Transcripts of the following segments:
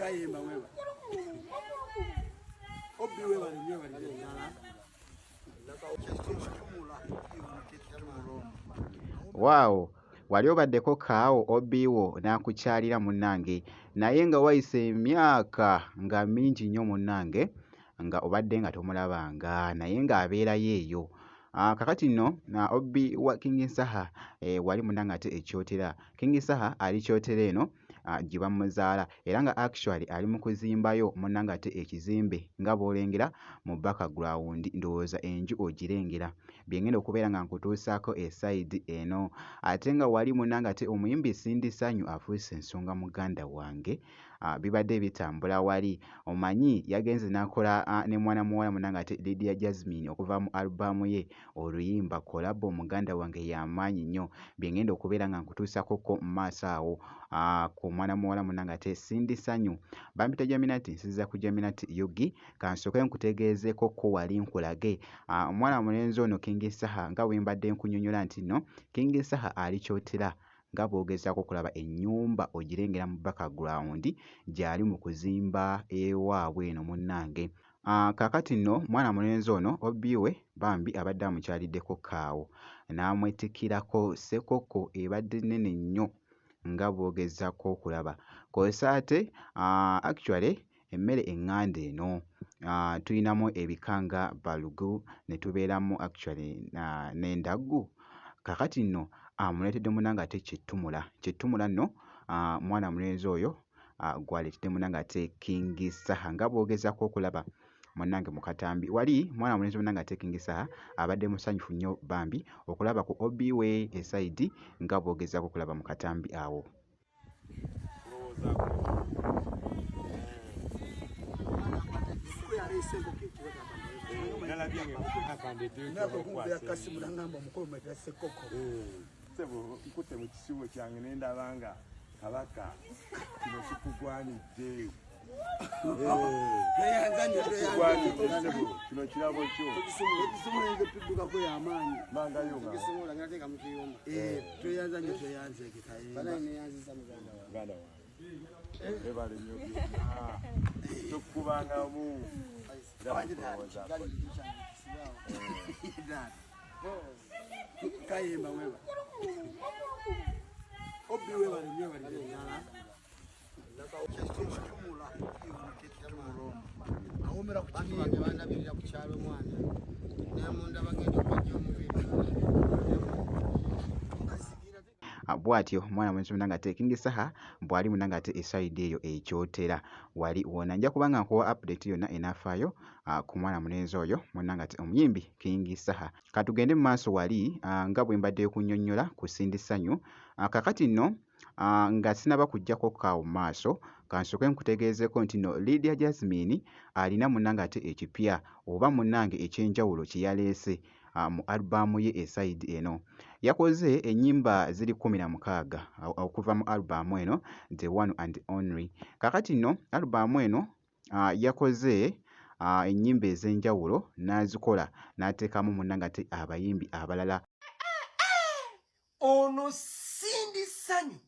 kayemba wewe obi wewe nyo bali njala Wow, wali obaddeko kaawo obiwo n'akukyalira munnange naye nga wayise emyaka nga mingi nnyo munnange nga obadde nga tomulabanga naye ng'abeerayo eyo. Kakati nno Obbi wa King Saha wali munnange ate ekyotera. King Saha ali kyotera eno gye bamuzaala era nga actually ali mu kuzimbayo munnange ate ekizimbe nga bw'olengera mu background ndowooza enju ogirengera. Bye ngenda okubeera nga nkutuusaako esayidi eno ate nga wali munnange ate omuyimbi Sindi Sanyu afuuse ensonga muganda wange. Bibadde bitambula wali omanyi yagenze n'akola ne mwana muwala munnange ate Lydia Jasmine okuva mu alubamu ye oluyimba kolabo muganda wange y'amaanyi nnyo. Bye ngenda okubeera nga nkutuusakokko mu maaso awo ku mwana muwala munnange ate Sindi Sanyu. Bampita Jaminati nsinziza ku Jaminati Yugi kansooke nkutegeezeeko ko wali nkulage omwana mulenzi ono King Saha nga bwe mbadde nkunnyonnyola nti nno King Saha ali kyotera nga bw'ogezaako okulaba ennyumba ogirengera mu background gy'ali mu kuzimba ewaabwe eno munnange. Kaakati nno mwana mulenzi ono Obbi we bambi abadde amukyaliddeko kaawo n'amwetikirako ssekoko ebadde nnene nnyo nga bw'ogezaako okulaba. Kw'ossa ate actually emmere eŋŋanda eno tuyinamu ebikanga balugu ne tubeeramu actually n'endaggu. Kaakati nno amuleetedde munnange ate kyettumula nno mwana mulenzi oyo gw'aleetedde munnange ate King Saha nga bw'ogezaako okulaba munnange mu katambi. Wali mwana mulenzi munnange ate King Saha abadde musanyufu nnyo bambi okulaba ku Obbi we esayidi nga bw'ogezaako okulaba mu katambi awo. Nkute mu kisibo kyange ne ndabanga kabaka kino kikugwanidde. Kino kirabo kyo ekisimu tudukako y'amaanyi mangayo tweyanza nnyo tweyanzeke kayemba ebale nnyo tokubangamu kayemba wewe obi wewe nyo bali njala awomera ku kintu wange bandabirira ku kyalo mwana namunda bagenda okujja omubiri bw'atyo mwana mulenzi munnange ate King Saha bw'ali munnange ate esayidi eyo ekyotera wali wona. Nja kuba nga nkuwa update yonna enafaayo ku mwana mulenzi oyo munnange ate omuyimbi King Saha. Katugende mu maaso wali nga bwe mbadde kunnyonnyola ku Sindi Sanyu. Kakati nno nga sinaba kuggyako kaawo mu maaso kansooke nkutegeezeeko nti nno Lydia Jasmine alina munnange ate ekipya oba munnange ekyenjawulo kye yaleese mu alubamu ye esayidi eno. Yakoze ennyimba ziri 16 okuva mu alubamu eno The One and Only. Kakati nno alubamu eno yakoze ennyimba ez'enjawulo n'azikola n'ateekamu munnange ate abayimbi abalala. Ono Sindi Sanyu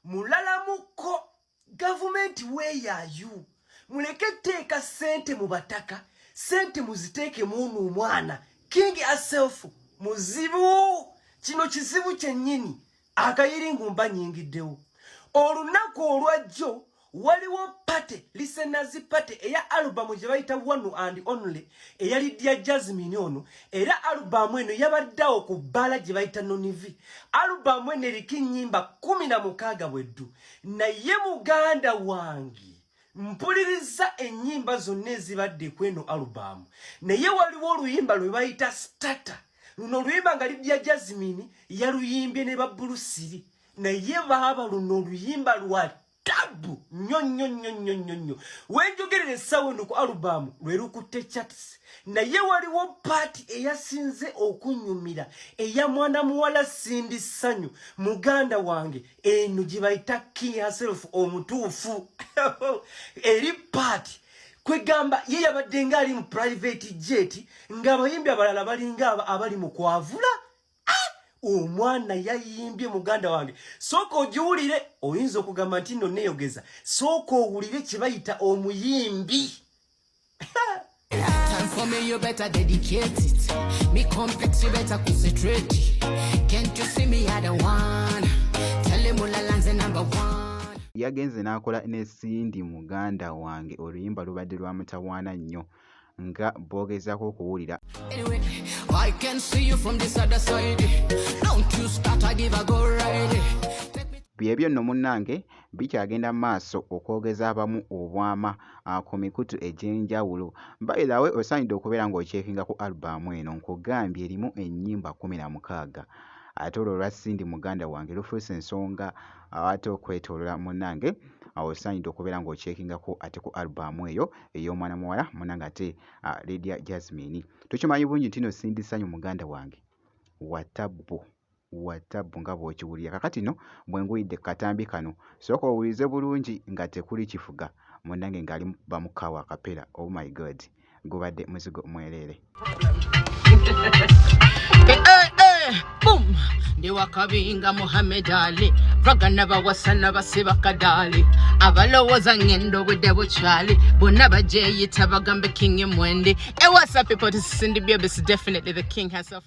mulala muko gavumenti weeyaayu muleke teeka ssente mu bataka ssente muziteeke muunu omwana King herself muzibu kino kizibu kyennyini akayiringu mba nyingiddewo. Olunaku olwajjo waliwo pate listeners pate eya alubamu gye bayita One and Only eya Lydia Jasmine ono era alubamu eno yabaddawo ku bbala gye bayita Nonivi. Alubamu eno eriko ennyimba 16 bweddu naye muganda wange mpuliriza ennyimba zonna ezibadde ku eno alubamu naye waliwo oluyimba lwe bayita Starter. Luno oluyimba nga Lydia Jasmine yaluyimbye ne Babbulusiri naye baaba luno oluyimba lwa tabu nnyo. Wenjogerera essaawa eno ku alubamu lwe lukutte chats naye waliwo paati eyasinze okunnyumira eya mwana muwala Sindi Sanyu muganda wange eno gye bayita King herself omutuufu eri paati kwegamba ye yabadde ng'ali mu private jet ng'abayimbi abalala balinga abali mu kwavula omwana yayimbye muganda wange. Sooka ogiwulire, oyinza okugamba nti nno neeyogeza. Sooka owulire kye bayita omuyimbi. Time for me, you better dedicate it. Me complex, you better concentrate. Can't you see me at the one? Tell him all the lands number one. Yagenze n'akola ne Cindy muganda wange oluyimba lubadde lwamutawaana nnyo nga boogezaako okuwulira. Anyway, I can see you from this other side. Don't you start, I give a go right. Byebyo nno munnange bikyagenda maaso okwogeza abamu obwama ku mikutu egy'enjawulo. By the way, osaanidde okubeera ng'okyekinga ku alubamu eno nkugambye erimu ennyimba 16 ate olwo lwa Cindy muganda wange lufuuse ensonga ate okwetoolola munnange osaanidde okubeera ng'okyekingako ate ku alubamu eyo ey'omwana muwala munnange ate Lydia Jasmine. Tukimanyi bungi nti no Cindy Sanyu muganda wange watabbu nga bw'okiwulira. Kakati no bwe nguyidde katambi kano sooka owulize bulungi nga tekuli kifuga munnange ng'ali bamukawa akapera. Oh my god, gubadde muzigo mwereere. Boom! Ndi wakabinga Muhammad Ali bagana bawasana basiba kadali abalowooza ngendo budde bukyali bonna bagyeyita bagambe king mwende. What's up people, this is Cindy Baby, is definitely the king herself.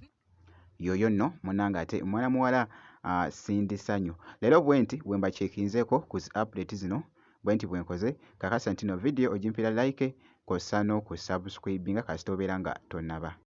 Yoyo nno munnange ate mwana muwala Cindy Sanyu. Leero bwenti bwe mbakyekinzeeko ku update zino bwenti bwe nkoze kakasa nti no video ogimpira like kosa n'okusubscribinga kasita obeera nga tonnaba.